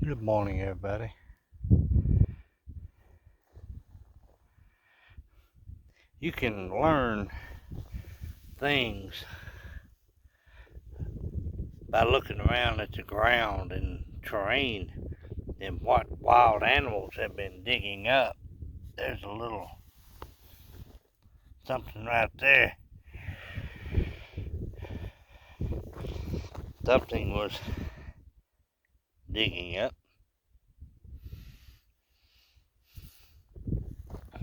Good morning, everybody. You can learn things by looking around at the ground and terrain and what wild animals have been digging up. There's a little something right there. Something was digging up.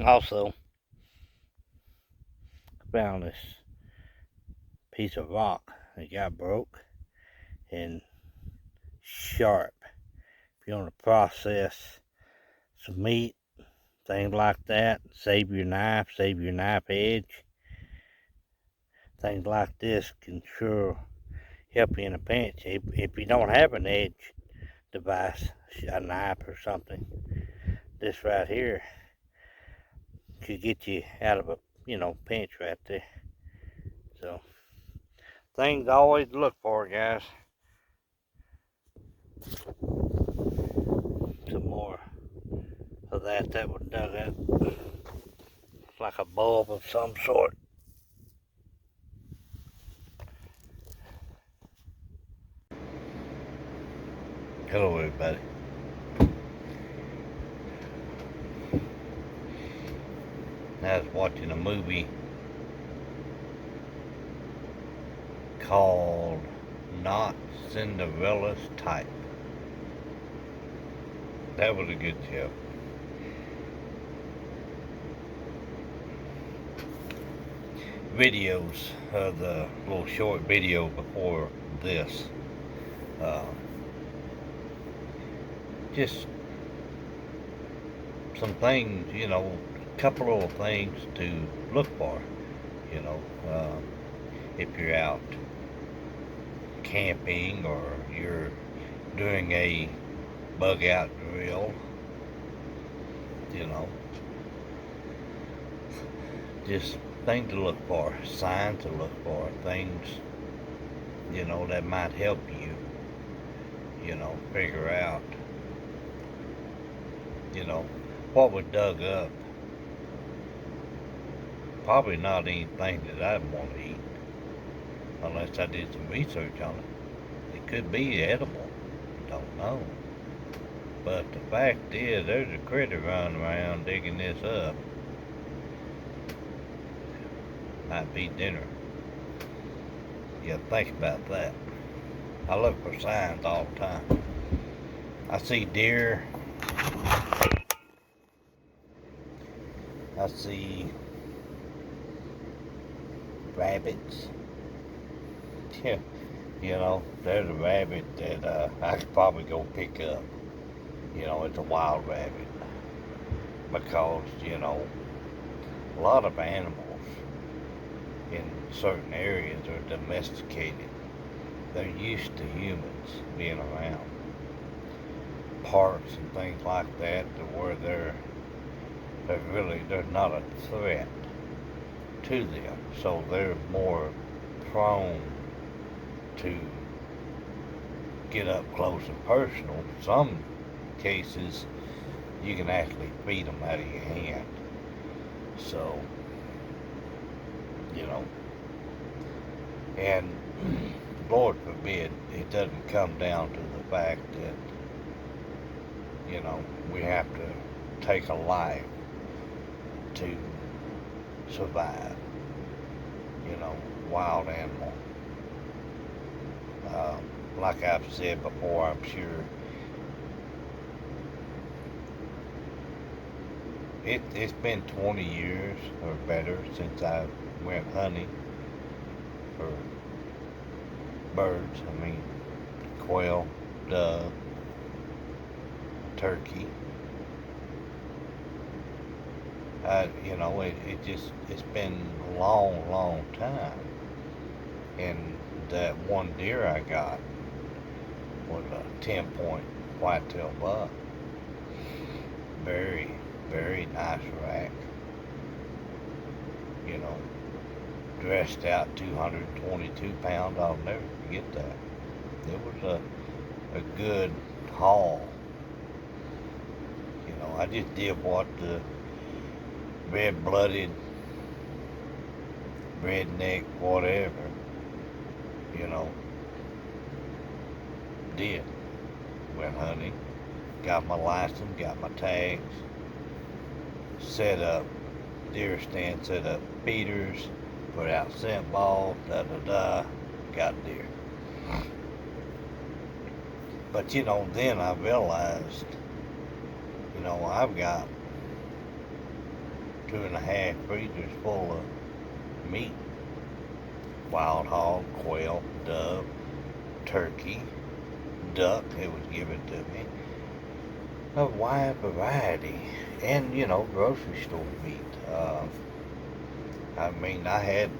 Also, found this piece of rock that got broke and sharp. If you want to process some meat, things like that, save your knife edge. Things like this can sure help you in a pinch. If you don't have an edge device, a knife or something, this right here could get you out of a pinch right there. So things always to look for, guys. Some more of that was dug up. It's like a bulb of some sort. Hello, everybody. I was watching a movie called Not Cinderella's Type. That was a good show. Videos, the little short video before this, just some things, a couple little things to look for, if you're out camping or you're doing a bug out drill, just things to look for, signs to look for, things, that might help you, figure out, what was dug up. Probably not anything that I'd want to eat, unless I did some research on it. It could be edible, don't know. But the fact is, there's a critter running around digging this up. Might be dinner. You think about that. I look for signs all the time. I see deer. I see rabbits. Yeah, there's a rabbit that I could probably go pick up. It's a wild rabbit. Because, a lot of animals in certain areas are domesticated. They're used to humans being around. Parks and things like that, to where they're not a threat to them. So they're more prone to get up close and personal. Some cases you can actually feed them out of your hand. So, and Lord forbid it doesn't come down to the fact that, we have to take a life to survive, wild animal. Like I've said before, I'm sure it's been 20 years or better since I went hunting for birds. I mean, quail, dove, turkey. It's been a long, long time. And that one deer I got was a 10-point whitetail buck. Very, very nice rack. Dressed out 222 pounds. I'll never forget that. It was a good haul I just did what the red-blooded, redneck, whatever, you know, did. Went hunting, got my license, got my tags, set up deer stand, set up feeders, put out scent balls, got deer. But then I realized, I've got 2.5 freezers full of meat. Wild hog, quail, dove, turkey, duck, it was given to me. A wide variety. And, grocery store meat. I had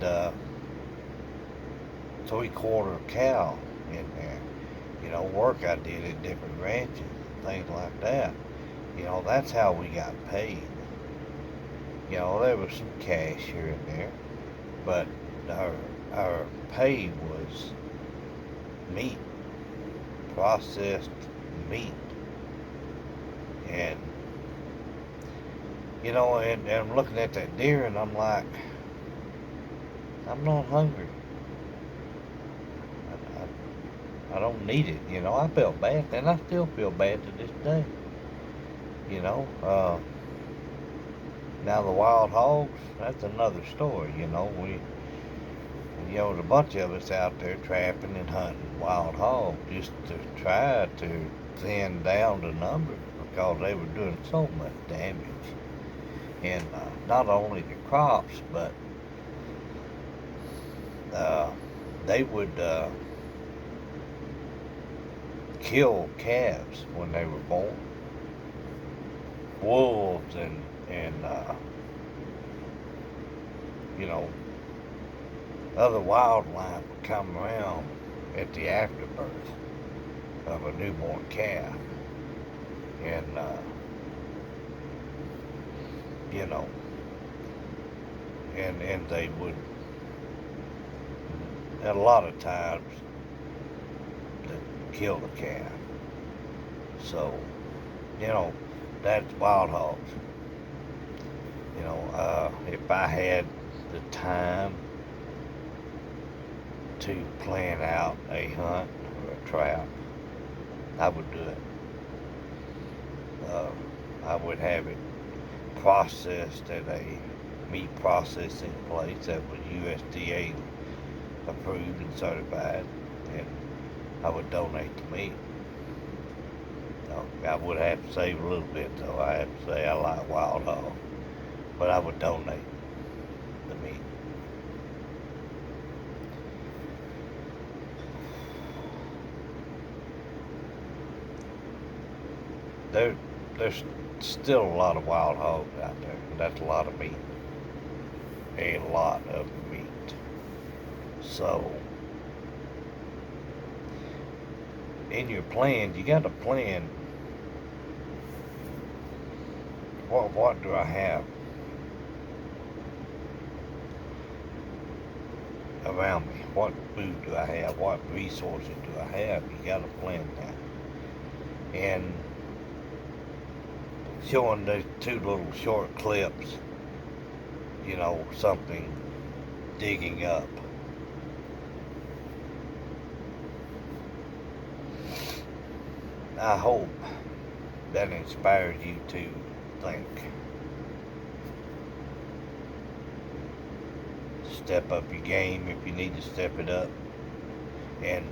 3/4 cow in there. Work I did at different ranches and things like that. That's how we got paid. There was some cash here and there, but our pay was meat, processed meat. And and I'm looking at that deer and I'm like, I'm not hungry. I don't need it. I felt bad, and I still feel bad to this day. Now the wild hogs, that's another story. There's a bunch of us out there trapping and hunting wild hogs just to try to thin down the numbers because they were doing so much damage. And not only the crops, but they would kill calves when they were born. Wolves and other wildlife would come around at the afterbirth of a newborn calf. And, and they would, a lot of times, kill the calf. So, that's wild hogs. If I had the time to plan out a hunt or a trap, I would do it. I would have it processed at a meat processing place that was USDA approved and certified, and I would donate the meat. I would have to save a little bit, though. I have to say I like wild hog, but I would donate the meat. There's still a lot of wild hogs out there. That's a lot of meat. A lot of meat. So, in your plans, you got to plan, what do I have around me? What food do I have? What resources do I have? You got to plan that. And showing those 2 little short clips, something digging up. I hope that inspires you to think. Step up your game if you need to step it up. And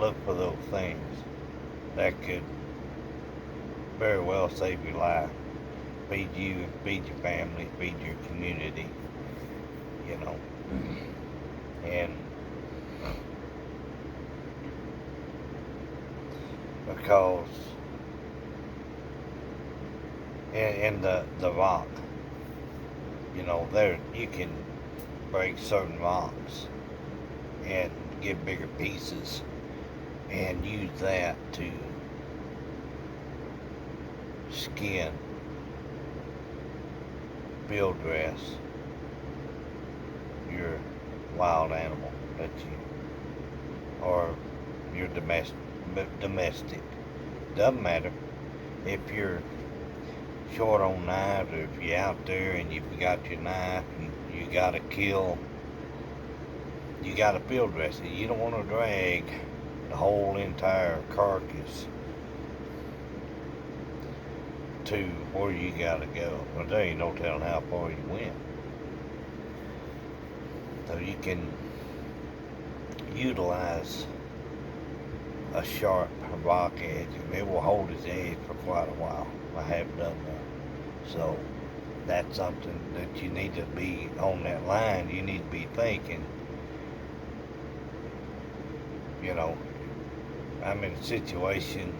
look for those things that could very well save your life. Feed you, feed your family, feed your community. And because in the rock, there you can break certain rocks and get bigger pieces and use that to skin, field dress your wild animal that you, or your domestic Doesn't matter if you're short on knives, or if you're out there and you forgot your knife and you gotta kill, you gotta field dress it. You don't want to drag the whole entire carcass to where you gotta go. Well, there ain't no telling how far you went. So you can utilize a sharp rock edge, and it will hold its edge for quite a while. I have done that. So that's something that you need to be on that line. You need to be thinking, you know, I'm in a situation,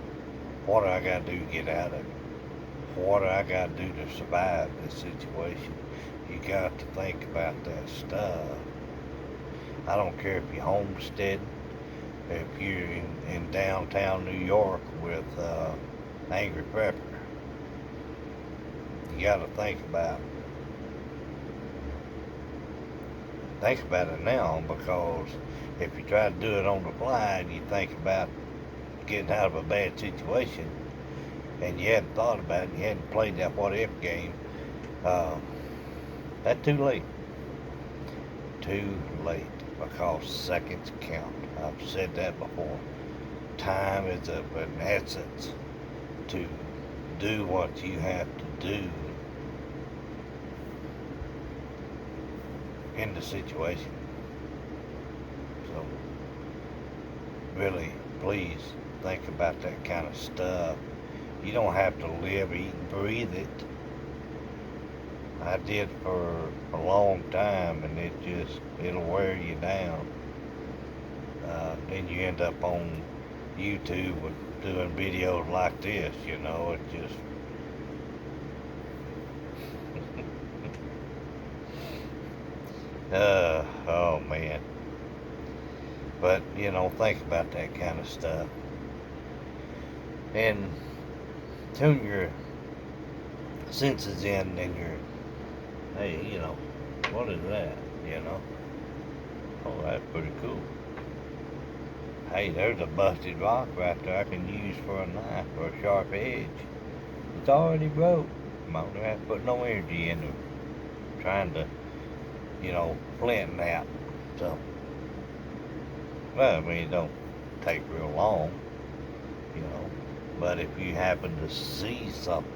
what do I got to do to get out of it? What do I got to do to survive this situation? You got to think about that stuff. I don't care if you're homesteading, if you're in downtown New York with Angry Pepper. You got to think about it now, because if you try to do it on the fly and you think about getting out of a bad situation and you hadn't thought about it and you hadn't played that what if game, that's too late. Too late, because seconds count. I've said that before. Time is of an essence to do what you have to do in the situation. So really, please think about that kind of stuff. You don't have to live, eat, and breathe it. I did for a long time, and it'll wear you down. Then you end up on YouTube doing videos like this, you know, it just oh man. But, you know, think about that kind of stuff. And tune your senses in, and hey, you know, what is that, you know? Oh, that's pretty cool. Hey, there's a busted rock right there I can use for a knife or a sharp edge. It's already broke. I'm not gonna have to put no energy into trying to, you know, flint that. So, well, I mean, it don't take real long, you know. But if you happen to see something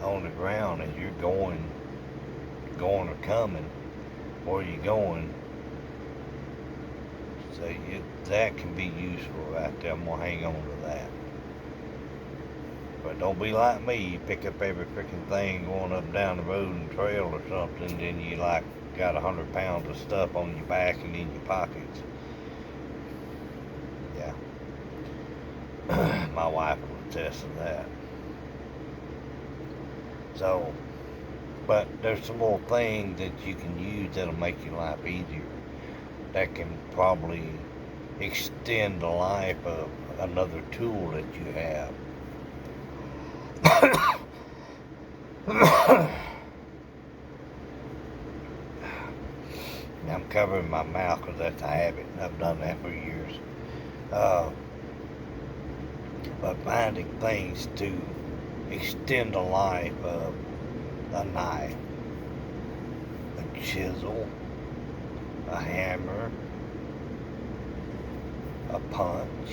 on the ground as you're going or coming, where you going, so that can be useful right there. I'm gonna hang on to that. But don't be like me. You pick up every freaking thing going up and down the road and trail or something, then you like got 100 pounds of stuff on your back and in your pockets. Yeah. My wife will attest to that. So, but there's some more things that you can use that'll make your life easier, that can probably extend the life of another tool that you have. I'm covering my mouth because that's a habit. I've done that for years. But finding things to extend the life of a knife, a chisel, a hammer, a punch.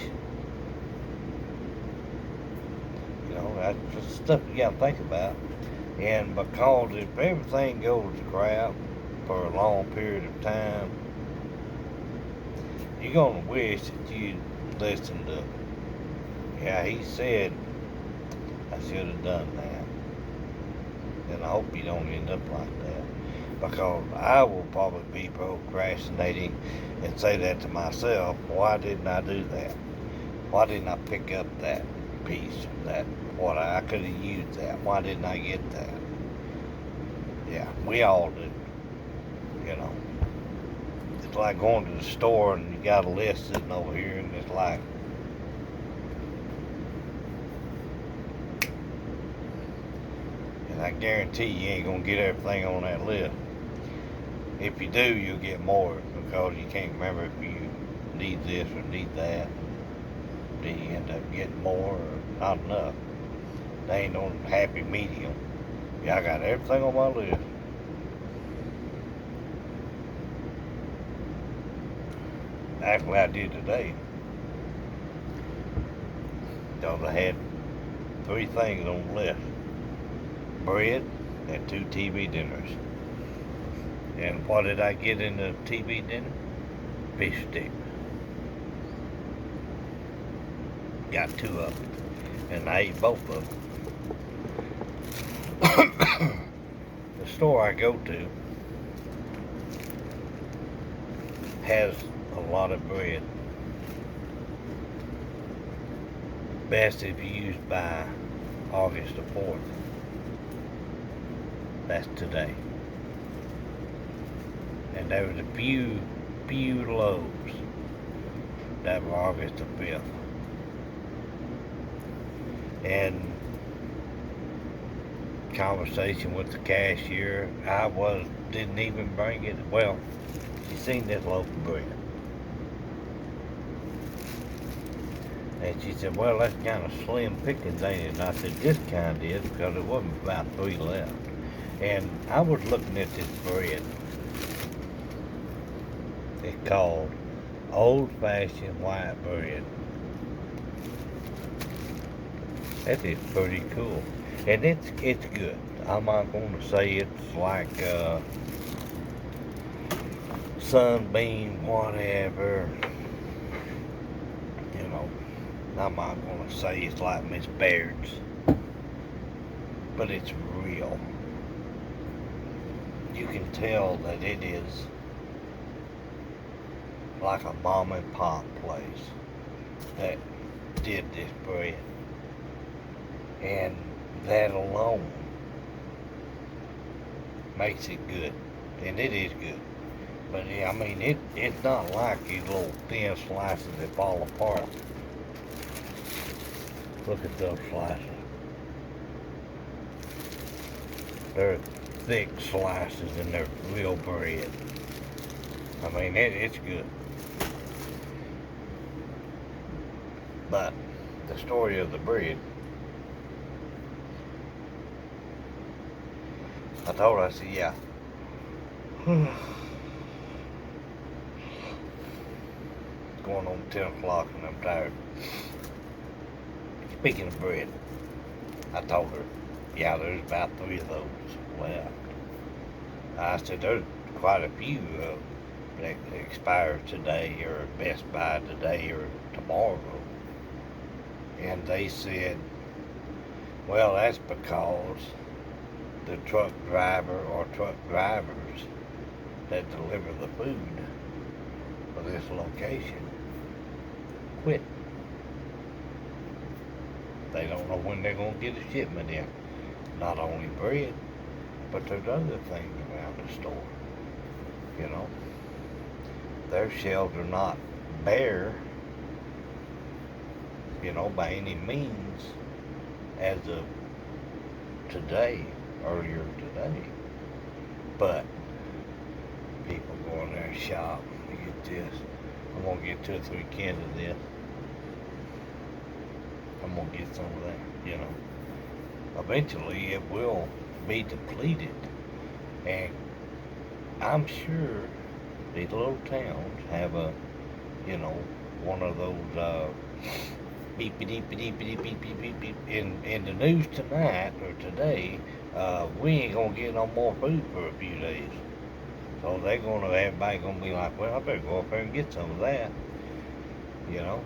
You know, that's just stuff you gotta think about. And because if everything goes to crap for a long period of time, you're gonna wish that you'd listened to, yeah, he said I should have done that. And I hope you don't end up like that, because I will probably be procrastinating and say that to myself, why didn't I do that? Why didn't I pick up that piece, that what I could have used that? Why didn't I get that? Yeah, we all do. You know, it's like going to the store and you got a list sitting over here, and it's like, and I guarantee you ain't gonna get everything on that list. If you do, you'll get more, because you can't remember if you need this or need that. they end up getting more or not enough. They ain't no happy medium. Yeah, I got everything on my list. Actually, I did today. Because I had 3 things on the list. Bread and 2 TV dinners. And what did I get in the TV dinner? Fish sticks. Got 2 of them. And I ate both of them. The store I go to has a lot of bread. Best if you use by August the 4th. That's today. And there was a few loaves that were August the 5th. And conversation with the cashier, didn't even bring it. Well, she seen this loaf of bread. And she said, well, that's kind of slim pickings, ain't it? And I said, this kind is, because there wasn't about 3 left. And I was looking at this bread. It's called old-fashioned white bread. That is pretty cool. And it's good. I'm not going to say it's like Sunbeam, whatever. You know, I'm not going to say it's like Miss Baird's. But it's real. You can tell that it is like a mom and pop place that did this bread. And that alone makes it good. And it is good. But yeah, I mean, it's not like these little thin slices that fall apart. Look at those slices. They're thick slices and they're real bread. I mean, it's good. But the story of the bread, I told her, I said, yeah. It's going on 10 o'clock and I'm tired. Speaking of bread, I told her, yeah, there's about 3 of those left. I said, there's quite a few that expire today or Best Buy today or tomorrow. And they said, well, that's because the truck driver or truck drivers that deliver the food for this location quit. They don't know when they're going to get a shipment in. Not only bread, but there's other things around the store. You know, their shelves are not bare, you know, by any means as of today, earlier today. But people go in there and shop and get this. I'm going to get 2 or 3 cans of this. I'm going to get some of that, you know. Eventually it will be depleted. And I'm sure these little towns have a, you know, one of those beep beep beep beep beep beep beep beep beep. In the news tonight or today, we ain't gonna get no more food for a few days. So everybody gonna be like, well, I better go up there and get some of that, you know.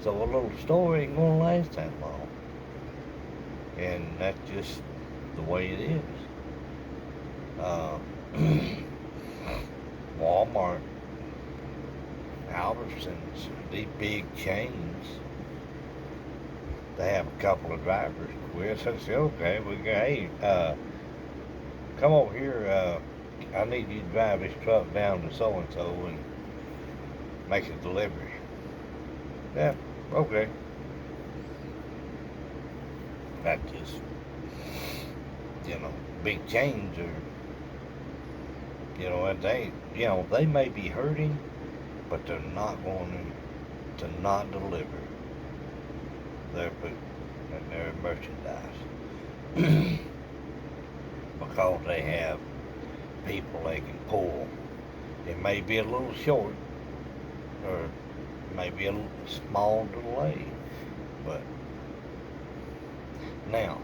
So a little store ain't gonna last that long. And that's just the way it is. Walmart, Albertsons, these big chains, they have a couple of drivers quit. So I said, okay, we go, hey, come over here, I need you to drive this truck down to so-and-so and make a delivery. Yeah, okay. That just, you know, big chains are, you know, and they may be hurting, but they're not going to not deliver their food and their merchandise because they have people they can pull. It may be a little short or maybe a small delay, but now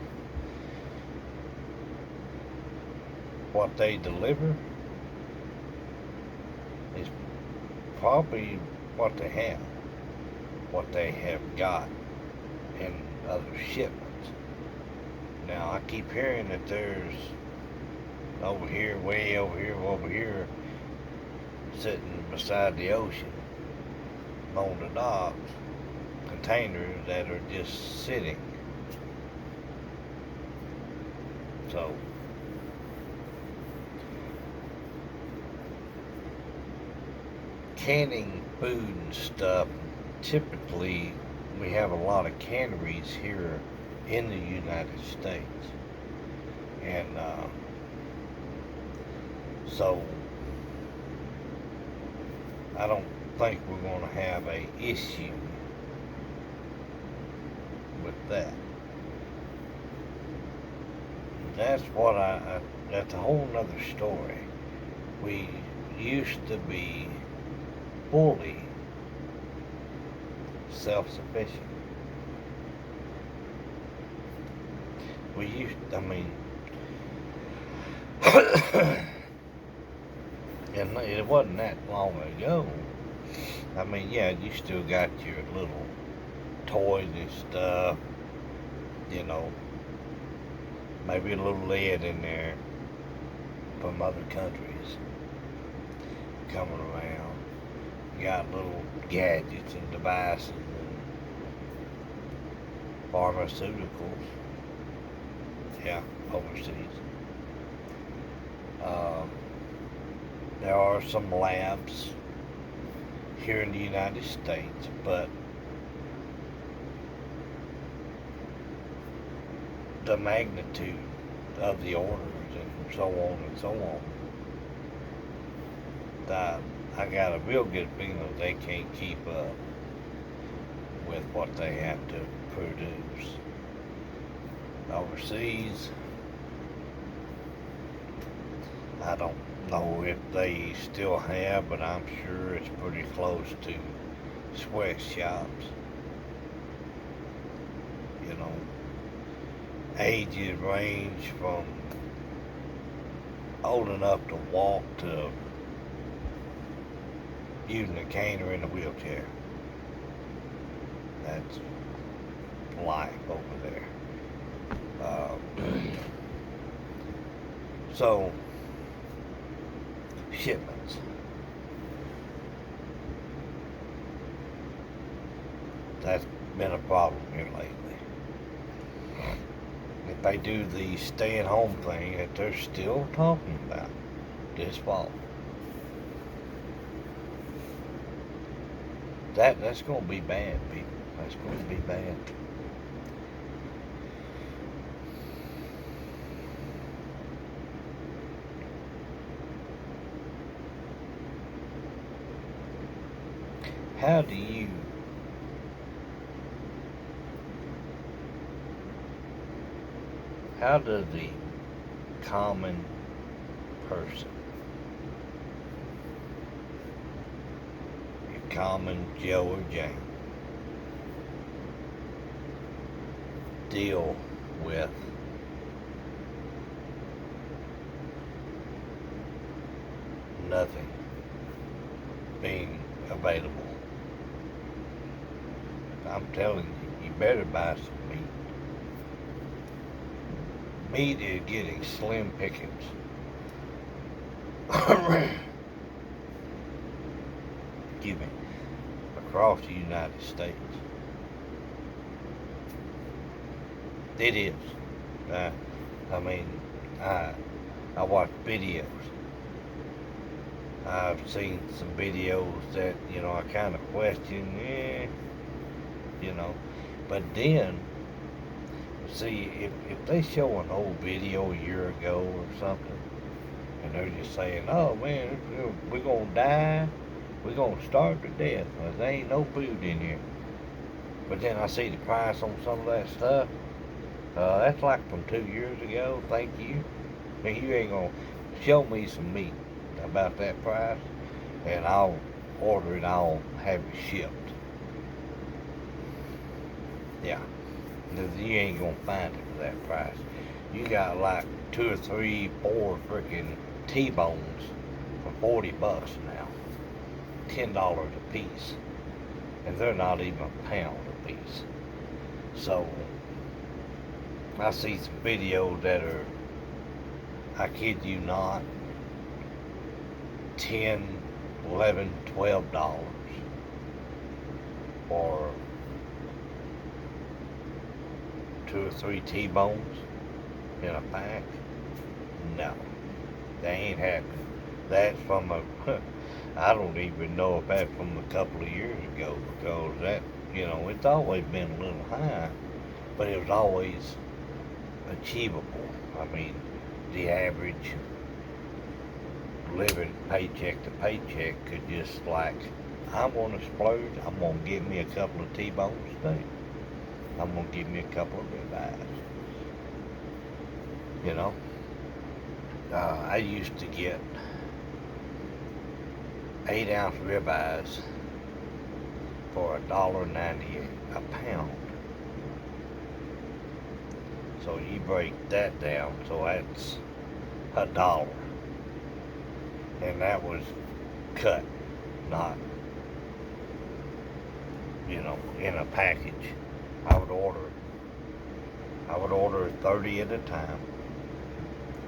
what they deliver is probably what they have got in other shipments. Now I keep hearing that there's over here, way over here, sitting beside the ocean on the docks, containers that are just sitting. So canning food and stuff, typically we have a lot of canneries here in the United States, and so I don't think we're going to have a issue with that. That's that's a whole nother story. We used to be fully self-sufficient. And it wasn't that long ago. I mean, yeah, you still got your little toys and stuff, you know, maybe a little lead in there from other countries coming around. You got little gadgets and devices and pharmaceuticals, yeah, overseas. There are some labs here in the United States, but the magnitude of the orders and so on and so on, that I got a real good feeling that they can't keep up with what they have to produce overseas. I don't know if they still have, but I'm sure it's pretty close to sweatshops. You know, ages range from old enough to walk to using a cane or in a wheelchair. That's life over there. So, shipments. That's been a problem here lately. If they do the stay-at-home thing that they're still talking about this fall, that's going to be bad, people. That's going to be bad. How does the common person, your common Joe or Jane, deal with nothing being available? I'm telling you, you better buy some meat. Meat is getting slim pickings. Excuse me. Across the United States. It is. I mean, I watch videos. I've seen some videos that, you know, I kind of question, you know. But then, see, if they show an old video a year ago or something, and they're just saying, oh man, we're going to die, we're gonna starve to death. There ain't no food in here. But then I see the price on some of that stuff. That's like from 2 years ago. Thank you. And you ain't gonna show me some meat about that price, and I'll order it. I'll have it shipped. Yeah, you ain't gonna find it for that price. You got like 2 or 3, 4 freaking T-bones for $40 now, $10 a piece, and they're not even a pound a piece. So I see some videos that are, I kid you not, $10, $11, $12 for 2 or 3 T-bones in a pack. No, that ain't happening. That's from a, I don't even know if that's from a couple of years ago, because that, it's always been a little high, but it was always achievable. I mean, the average living paycheck to paycheck could just like, I'm gonna splurge, I'm gonna give me a couple of T-bone steaks. I'm gonna give me a couple of ribeyes. I used to get 8-ounce ribeyes for $1.98 a pound. So you break that down, so that's $1. And that was cut, not, in a package. I would order 30 at a time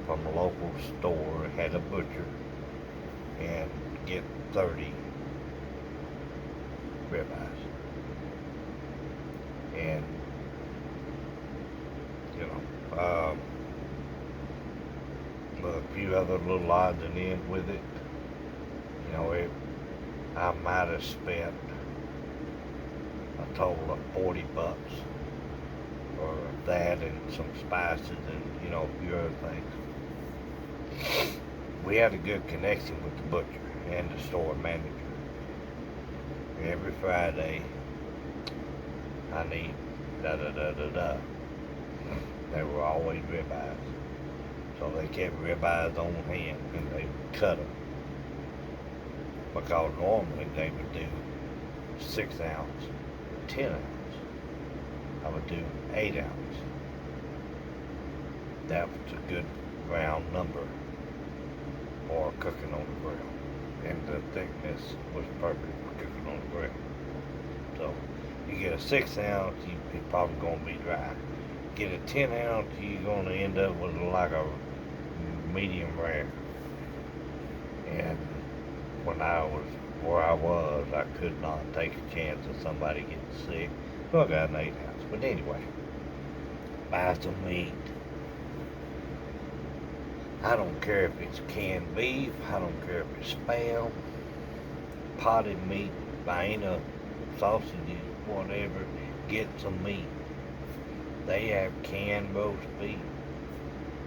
from a local store that had a butcher, and get 30 ribeyes. And, a few other little odds and ends with it. I might have spent a total of $40 for that and some spices and, a few other things. We had a good connection with the butcher and the store manager. Every Friday, I need da-da-da-da-da. There were always ribeyes. So they kept ribeyes on hand and they would cut them. Because normally they would do 6-ounce, 10-ounce. I would do 8-ounce. That was a good round number for cooking on the grill. And the thickness was perfect for cooking on the grill. So you get a 6-ounce, you're probably going to be dry. Get a 10-ounce, you're going to end up with like a medium rare. And when I was where I was, I could not take a chance of somebody getting sick. So I got an 8-ounce. But anyway, buy some meat. I don't care if it's canned beef, I don't care if it's spam, potted meat, buying up sausages, whatever, get some meat. They have canned roast beef.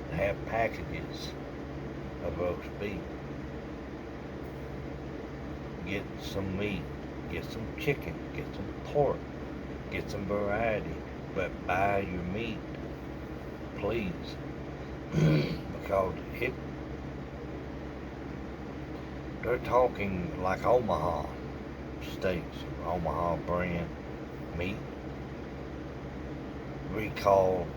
They have packages of roast beef. Get some meat, get some chicken, get some pork, get some variety, but buy your meat, please. Because they're talking like Omaha steaks, Omaha brand meat. Recall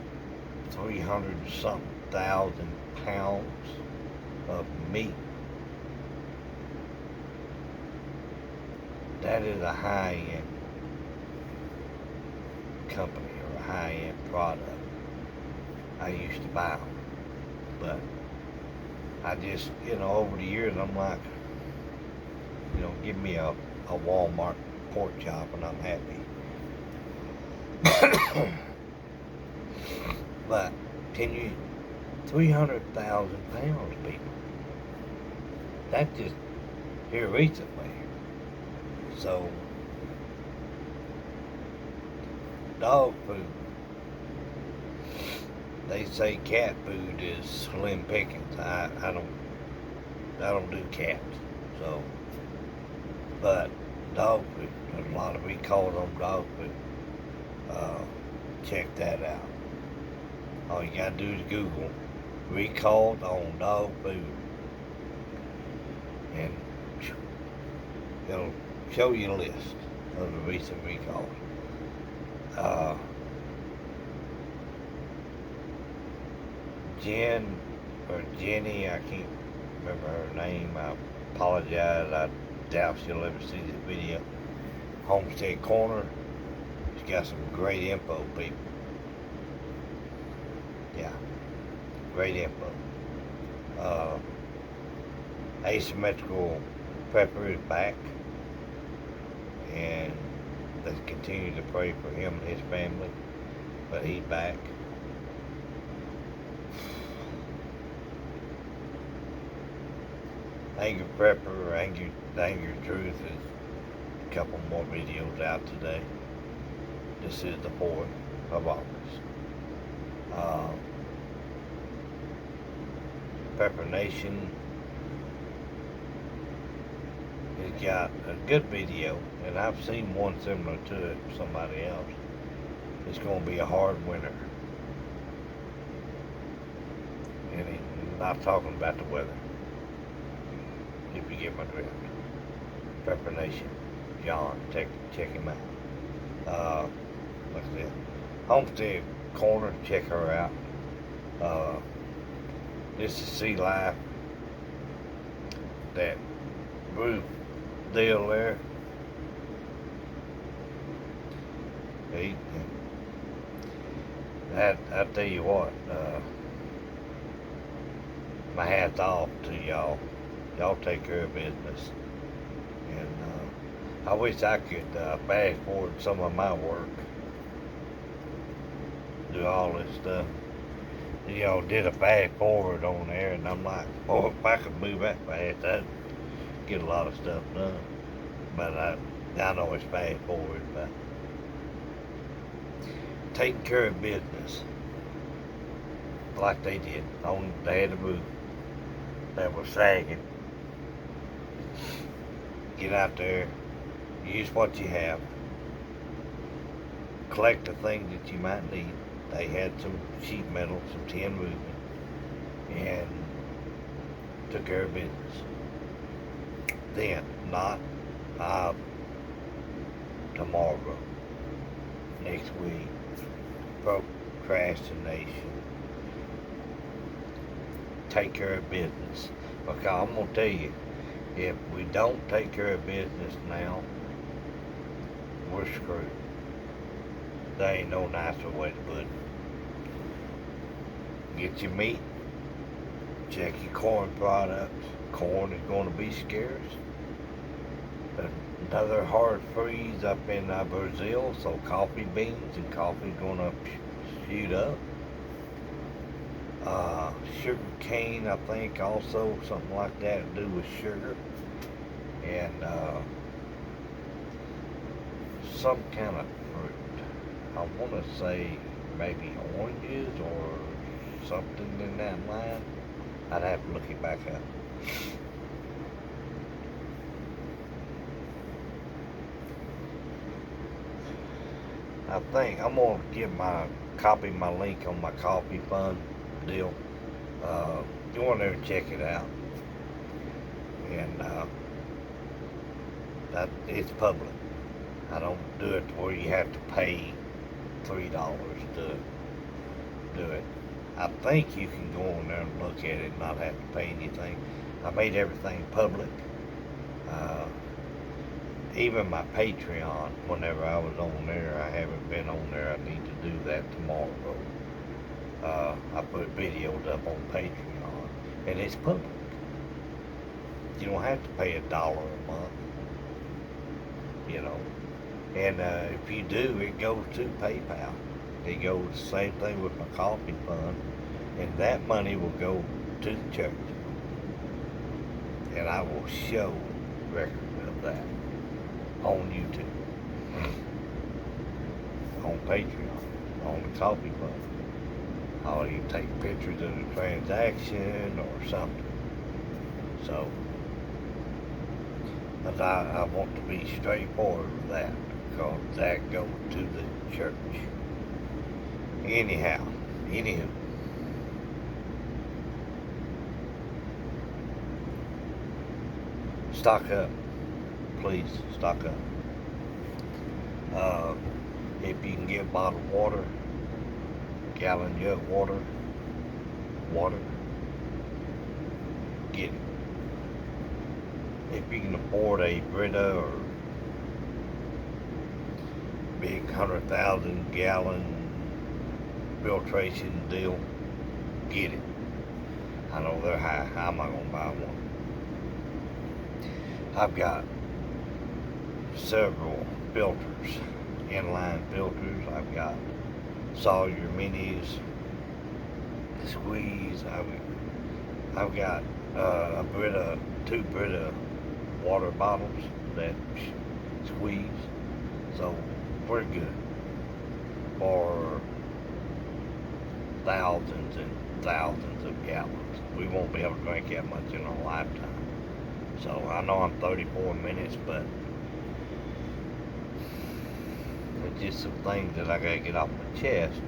300-something thousand pounds of meat. That is a high-end company or a high-end product. I used to buy them. But I just, over the years, I'm like, give me a Walmart pork chop and I'm happy. But 300,000 pounds, people. That's just here recently. So, dog food. They say cat food is slim pickings. I don't do cats. So, But dog food, there's a lot of recalls on dog food. Check that out. All you gotta do is Google recalls on dog food, and it'll show you a list of the recent recalls. Jen or Jenny, I can't remember her name. I apologize. I doubt she'll ever see this video. Homestead Corner. She's got some great info, people. Yeah, great info. Asymmetrical Prepper is back, and let's continue to pray for him and his family. But he's back. Angry Prepper, Angry Truth is a couple more videos out today. This is the 4th of August. Prepper Nation has got a good video, and I've seen one similar to it from somebody else. It's going to be a hard winter. And he's not talking about the weather, if you get my drift. Prepper Nation, John, check him out. What's that? Homestead Corner, check her out. This is Sea Life. That roof deal there. I tell you what, my hat's off to y'all. Y'all take care of business. And I wish I could fast forward some of my work. Do all this stuff. Y'all did a fast forward on there, and I'm like, oh, if I could move that fast, I'd get a lot of stuff done. But I know it's fast forward, but taking care of business like they did. They had a roof that was sagging. Get out there, use what you have, collect the things that you might need. They had some sheet metal, some tin roofing, and took care of business. Then, not tomorrow, next week, procrastination. Take care of business. Because I'm going to tell you, if we don't take care of business now, we're screwed. There ain't no nicer way to put it. Get your meat. Check your corn products. Corn is going to be scarce. Another hard freeze up in Brazil, so coffee beans and coffee is going to shoot up. Sugar cane, I think, also something like that to do with sugar, and some kind of fruit. I want to say maybe oranges or something in that line. I'd have to look it back up. I think I'm gonna copy my link on my coffee fund deal. You want to check it out, and that it's public. I don't do it where you have to pay $3 to do it. I think you can go on there and look at it and not have to pay anything. I made everything public. Even my Patreon, whenever I was on there, I haven't been on there. I need to do that tomorrow. I put videos up on Patreon, and it's public. You don't have to pay $1 a month, you know. And if you do, it goes to PayPal. It goes the same thing with my coffee fund, and that money will go to the church. And I will show record of that on YouTube, on Patreon, on the coffee fund. Or you take pictures of the transaction or something. So, But I want to be straightforward with that, because that goes to the church. Anyhow, anywho. Stock up. Please, stock up. If you can get bottled water, gallon jug water, get it. If you can afford a Brita or big 100,000 gallon filtration deal, get it. I know they're high. I'm not gonna buy one. I've got several filters, inline filters. I've got Sawyer Minis, Squeeze. I've got two Brita water bottles that squeeze. So we're good for thousands and thousands of gallons. We won't be able to drink that much in our lifetime. So I know I'm 34 minutes, but it's just some things that I gotta get off my chest.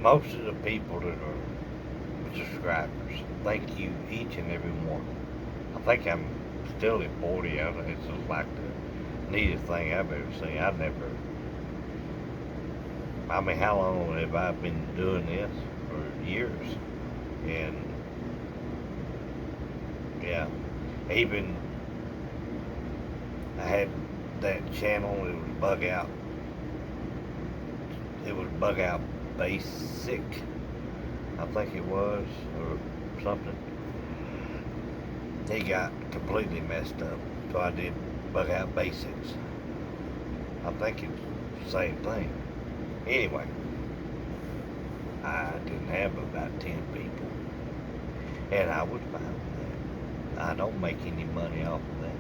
Most of the people that are subscribers, thank you each and every one. I think I'm still at 40. It's just like the neatest thing I've ever seen. I mean, how long have I been doing this? For years. And yeah, even I had that channel. It was Bug Out Basic, I think it was, or something. He got completely messed up, so I did Bug Out Basics. I think it's the same thing. Anyway, I didn't have about 10 people, and I was fine with that. I don't make any money off of that.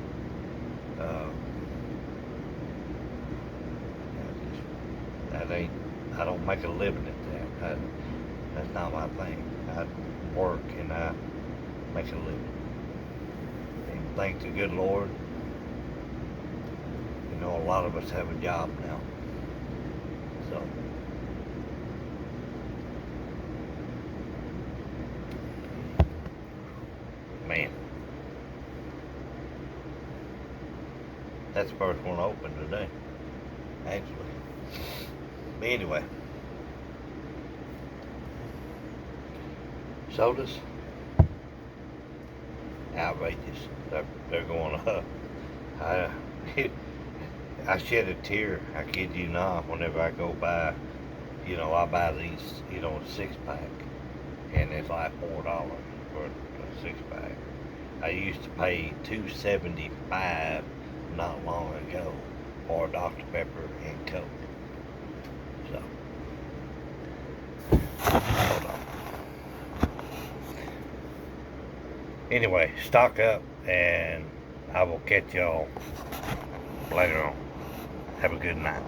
I don't make a living at that. That's not my thing. I work and I make a living. And thank the good Lord, you know, a lot of us have a job now. So, man, that's the first one open today, actually. But anyway, sodas, outrageous. They're going up. I shed a tear, I kid you not, whenever I go buy, you know, I buy these, you know, 6-pack, and it's like $4 for a 6-pack. I used to pay $2.75 not long ago for Dr. Pepper and Coke. So, hold on. Anyway, stock up, and I will catch y'all later on. Have a good night.